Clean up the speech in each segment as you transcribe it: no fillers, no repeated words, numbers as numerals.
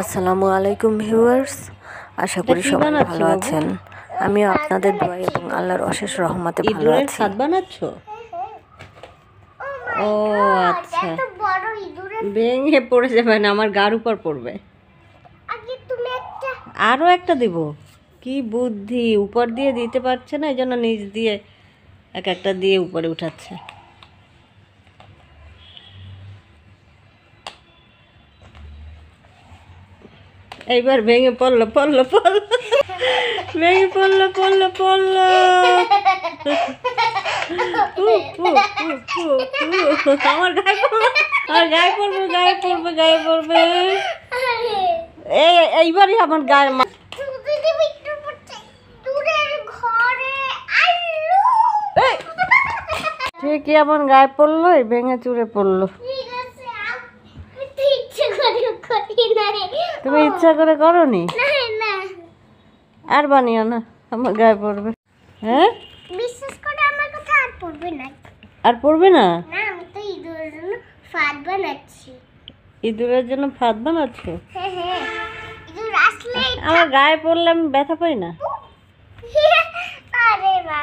আসসালামু আলাইকুম ভিউয়ার্স, আশা করি সবাই ভালো আছেন। আমিও আপনাদের দোয়া এবং আল্লাহর অশেষ রহমতে ভালো আছি। ছাদ বানাচ্ছো? ও আচ্ছা, ভেঙে পড়ে যাবে না, আমার গার উপর পড়বে। আরো একটা দিব? কি বুদ্ধি, উপর দিয়ে দিতে পারছে না, এই জন্য নিচ দিয়ে এক একটা দিয়ে উপরে উঠাচ্ছে। এইবার ভেঙে পড়লো পড়লো পড়লো, ভেঙে পড়লো পড়লো পড়লো। আমার গায়ে পড়লো, আমার গায়ে পড়বে, গায়ে পড়বে, গায়ে পড়বে। এইবারই আমার গায়ে ঠিকই আমার গায়ে পড়লো, ভেঙে চুরে পড়লো। তুমি ইচ্ছা করে করনি? আর বানিও না, আমার গায়ে পড়বে। হ্যাঁ, বিশ্বাস করে আমার কথা আর পড়বে না। আর পড়বে না? না, আমি তো ইঁদুরের জন্য ফাঁদ বানাচ্ছি। ইঁদুরের জন্য ফাঁদ বানাচ্ছো? হ্যাঁ হ্যাঁ, ইঁদুর আসলে আমার গায়ে পড়লে আমি ব্যথা পাই না। আরে না,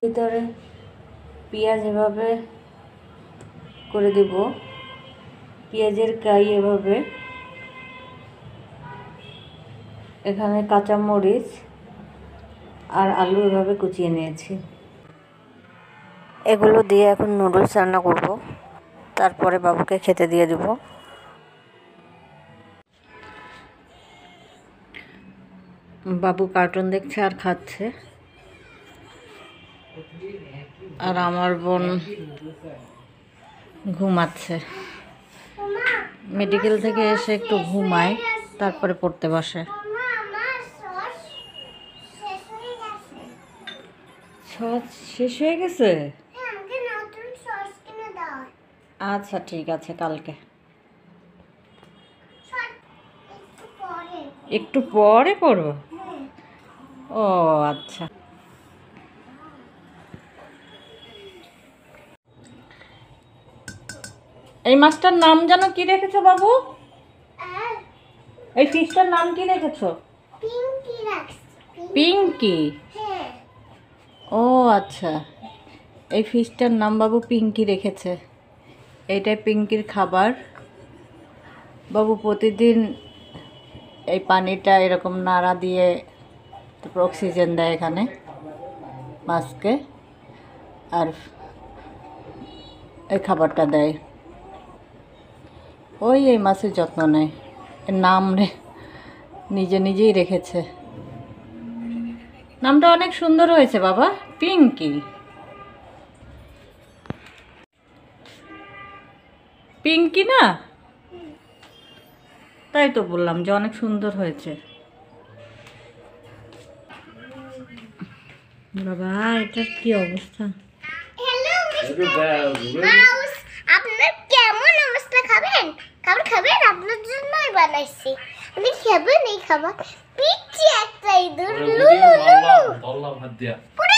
ভিতরে পেঁয়াজ এভাবে করে দেব, পেঁয়াজের কাই এভাবে, এখানে কাঁচামরিচ আর আলু এভাবে কুচিয়ে নিয়েছি। এগুলো দিয়ে এখন নুডলস রান্না করব, তারপরে বাবুকে খেতে দিয়ে দেব। বাবু কার্টুন দেখছে আর খাচ্ছে, আর আমার বোন ঘুমাচ্ছে। মেডিকেল থেকে এসে একটু ঘুমায়, তারপরে পড়তে বসে। সস শেষ হয়ে গেছে? আচ্ছা ঠিক আছে, কালকে একটু পরে করবো। ও আচ্ছা, এই মাছটার নাম জানো কি রেখেছো বাবু? এই ফিশটার নাম কি রেখেছো? পিঙ্কি। ও আচ্ছা, এই ফিশটার নাম বাবু পিঙ্কি রেখেছে। এইটাই পিঙ্কির খাবার। বাবু প্রতিদিন এই পানিটা এরকম নাড়া দিয়ে তারপর অক্সিজেন দেয় এখানে মাছকে, আর এই খাবারটা দেয়। ওই এই মাছের যত্ন নেয়, এর নাম নিজে নিজেই রেখেছে। নামটা অনেক সুন্দর হয়েছে বাবা, পিঙ্কি। পিঙ্কি না? তাই তো বললাম যে অনেক সুন্দর হয়েছে। বাবা এটার কি অবস্থা! আপনার কেমন অবস্থা? খাবেন? খাবার খাবেন? আপনার জন্যই বানাইছি। আপনি খাবেন এই খাবার? পিচ্ছি একটা ইঁদুর, লুলু লুলু দল্লা ভাত দিয়া পুরো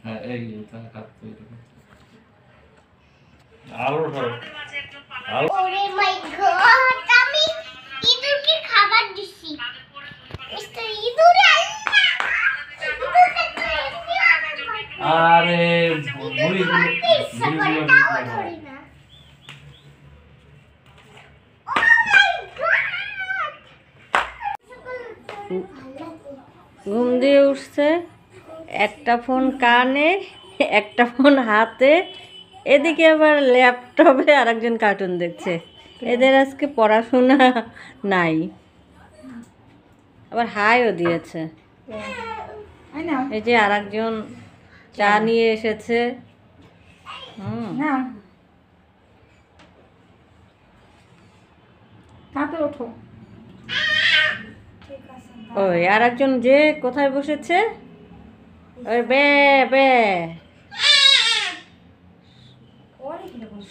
হ্যাঁ এই এটা কাটতে আলু ধরো। ওরে মাই গড, আমি ইঁদুরকে খাবার দিছি। মিস্টার ইঁদুর আরে মুড়ি ঘুম দিয়ে উঠছে, একটা ফোন কানে, একটা ফোন হাতে, এদিকে আবার ল্যাপটপে আরেকজন কার্টুন দেখছে। এদের আজকে পড়াশোনা নাই। আবার হাইও দিয়েছে। এই যে আরেকজন চা নিয়ে এসেছে। ওই আর একজন যে কোথায় বসেছে, ওই বে বে,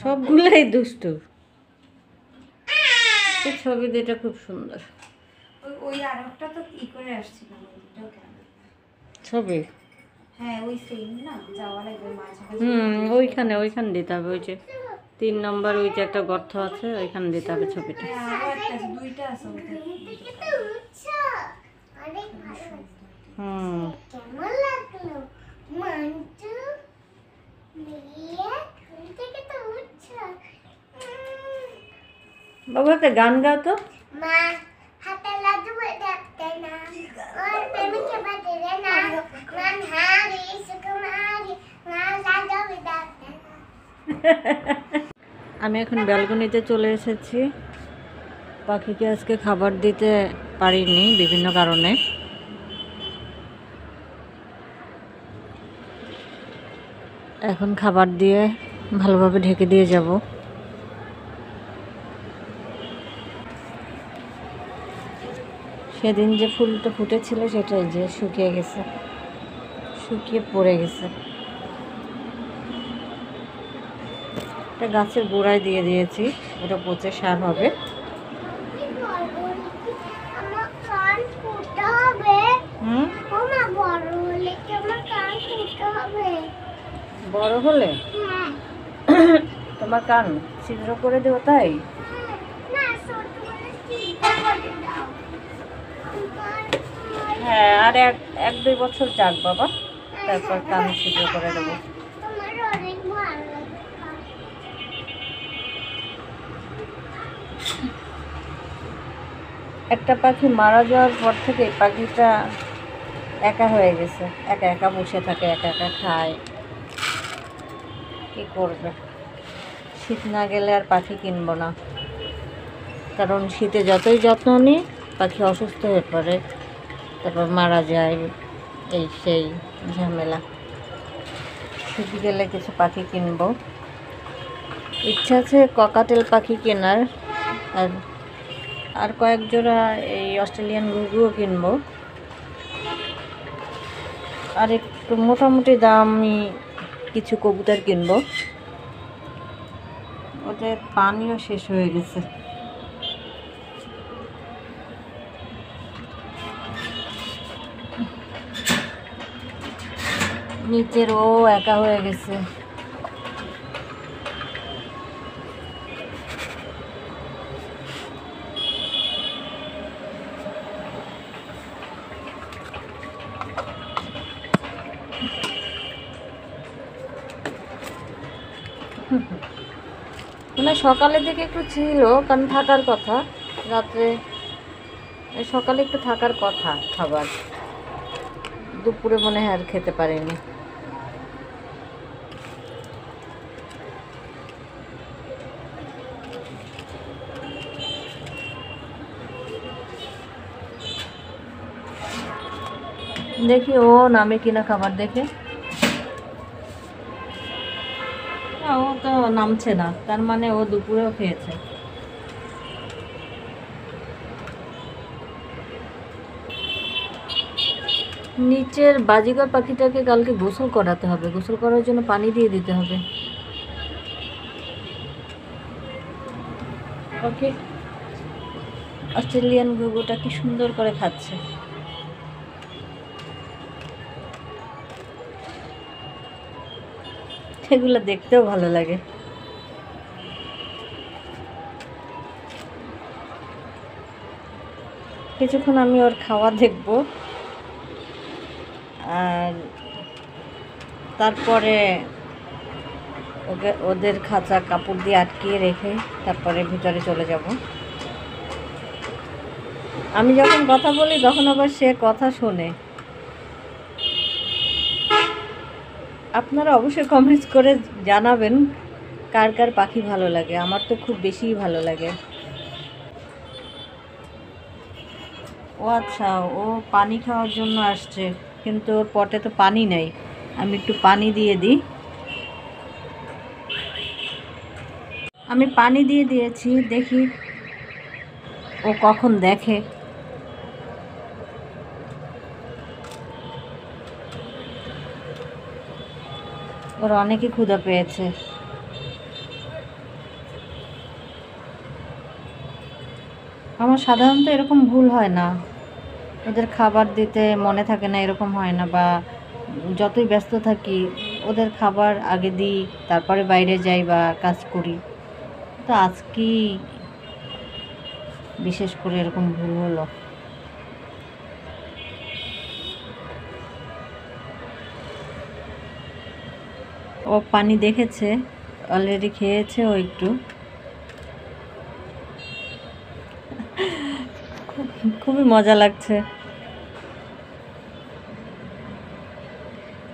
সবগুলাই দুষ্টু। ছবি দুটো খুব সুন্দর। ওই আরেকটা তো ই করে আসছিল ছবি ওইখানে দিতে হবে, ওই যে 3 নম্বর ওই যে একটা গর্ত আছে ওইখানে দিতে হবে ছবিটা। অনেক ভালো। হুম কেমন লাগলো মান্টু? তুমি থেকে তো উঠছো। বাবু একটা গান গাও তো। মা হাতে লাড্ডু দেখতে না ওর প্রেমিকে বাদে না মান হারি সুকুমারি না লাড্ডু দেখতে না। আমি এখন ব্যালকনিতে চলে এসেছি। পাখিকে আজকে খাবার দিতে পারিনি বিভিন্ন কারণে। এখন খাবার দিয়ে ভালোভাবে ঢেকে দিয়ে যাব। সেদিন যে ফুলটা ফুটেছিল সেটা যে শুকিয়ে গেছে, শুকিয়ে পড়ে গেছে। এটা গাছের গোড়ায় দিয়ে দিয়েছি, ওটা পচে সার হবে। আমার কান ফুটতে হবে। হুম, ও মা বড় হলে কি আমার কান ফুটতে হবে? বড় হলে হ্যাঁ। তোমার কান ছিদ্র করে দেবো তাই? না ছোটবেলা চিন্তা করে দাও। হ্যাঁ, আর 1-2 বছর যাক বাবা, তারপর কান ছিদ্র করে দেবো। তোমার অনেক ভালো লাগে। একটা পাখি মারা যাওয়ার পর থেকে পাখিটা একা হয়ে গেছে, একা একা বসে থাকে, একা একা খায়। কি করবে? শীত না গেলে আর পাখি কিনবো না, কারণ শীতে যতই যত্ন নিই পাখি অসুস্থ হয়ে পড়ে, তারপর মারা যায়, এই সেই ঝামেলা। শীত গেলে কিছু পাখি কিনবো, ইচ্ছা আছে ককাটেল পাখি কেনার, আর কয়েক জোড়া এই অস্ট্রেলিয়ান ঘুঘুও কিনবো, আর একটু মোটামুটি দামি কিছু কবুতর কিনবো। ওদের পানিও শেষ হয়ে গেছে। নিচের ও একা হয়ে গেছে। মানে সকালের দিকে একটু ছিল, কারণ থাকার কথা, রাত্রে সকালে একটু থাকার কথা খাবার, দুপুরে মনে হয় আর খেতে পারিনি। দেখি ও নামে কিনা খাবার দেখে। ও তো নামছে না, তার মানে ও দুপুরেও খেয়েছে। নিচের বাজিগর পাখিটাকে কালকে গোসল করাতে হবে, গোসল করার জন্য পানি দিয়ে দিতে হবে ওকে। অস্ট্রেলিয়ান ঘুঘুটা কি সুন্দর করে খাচ্ছে। সেগুলো দেখতেও ভালো লাগে। কিছুক্ষণ আমি ওর খাওয়া দেখব, আর তারপরে ওদের খাঁচা কাপড় দিয়ে আটকিয়ে রেখে তারপরে ভিতরে চলে যাব। আমি যখন কথা বলি তখন আবার সে কথা শোনে। আপনারা অবশ্যই কমেন্টস করে জানাবেন কার কার পাখি ভালো লাগে। আমার তো খুব বেশিই ভালো লাগে। ও আচ্ছা, ও পানি খাওয়ার জন্য আসছে, কিন্তু ওর পটে তো পানি নেই। আমি একটু পানি দিয়ে দিই। আমি পানি দিয়ে দিয়েছি, দেখি ও কখন দেখে। ওর অনেকই ক্ষুধা পেয়েছে। আমার সাধারণত এরকম ভুল হয় না, ওদের খাবার দিতে মনে থাকে না এরকম হয় না, বা যতই ব্যস্ত থাকি ওদের খাবার আগে দিই, তারপরে বাইরে যাই বা কাজ করি। তো আজকেই বিশেষ করে এরকম ভুল হলো। ও পানি দেখেছে, অলরেডি খেয়েছে ও একটু। খুবই মজা লাগছে।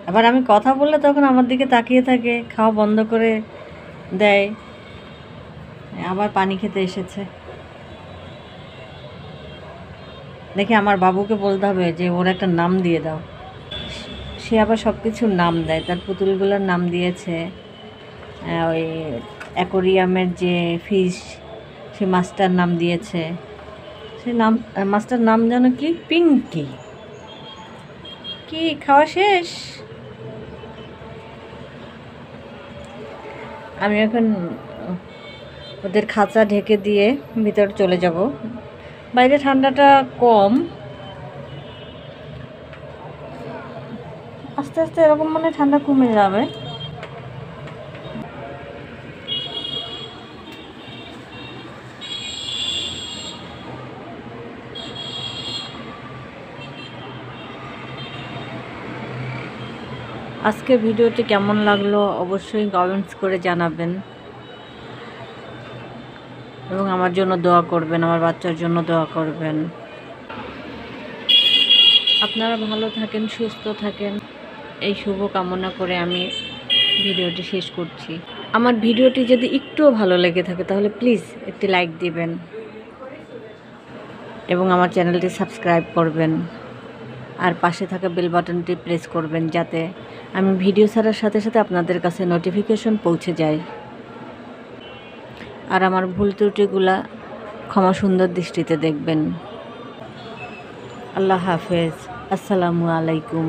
আবার আমি কথা বললে তখন আমার দিকে তাকিয়ে থাকে, খাওয়া বন্ধ করে দেয়। আবার পানি খেতে এসেছে। দেখি আমার বাবুকে বলতে হবে যে ওর একটা নাম দিয়ে দাও। সে আবার সব কিছুর নাম দেয়, তার পুতুলগুলোর নাম দিয়েছে। ওই অ্যাকোরিয়ামের যে ফিশ, সে মাছটার নাম দিয়েছে। সে মাছটার নাম যেন কি, পিঙ্কি। কি খাওয়া শেষ? আমি এখন ওদের খাঁচা ঢেকে দিয়ে ভিতরে চলে যাব। বাইরে ঠান্ডাটা কম, আস্তে আস্তে এরকম মানে ঠান্ডা কমে যাবে। আজকের ভিডিওটি কেমন লাগলো অবশ্যই কমেন্টস করে জানাবেন, এবং আমার জন্য দোয়া করবেন, আমার বাচ্চার জন্য দোয়া করবেন। আপনারা ভালো থাকেন, সুস্থ থাকেন, এই শুভ কামনা করে আমি ভিডিওটি শেষ করছি। আমার ভিডিওটি যদি একটুও ভালো লেগে থাকে তাহলে প্লিজ একটি লাইক দিবেন এবং আমার চ্যানেলটি সাবস্ক্রাইব করবেন, আর পাশে থাকা বেল বাটনটি প্রেস করবেন যাতে আমি ভিডিও ছাড়ার সাথে সাথে আপনাদের কাছে নোটিফিকেশন পৌঁছে যায়। আর আমার ভুল ত্রুটিগুলা ক্ষমা সুন্দর দৃষ্টিতে দেখবেন। আল্লাহ হাফেজ। আসসালামু আলাইকুম।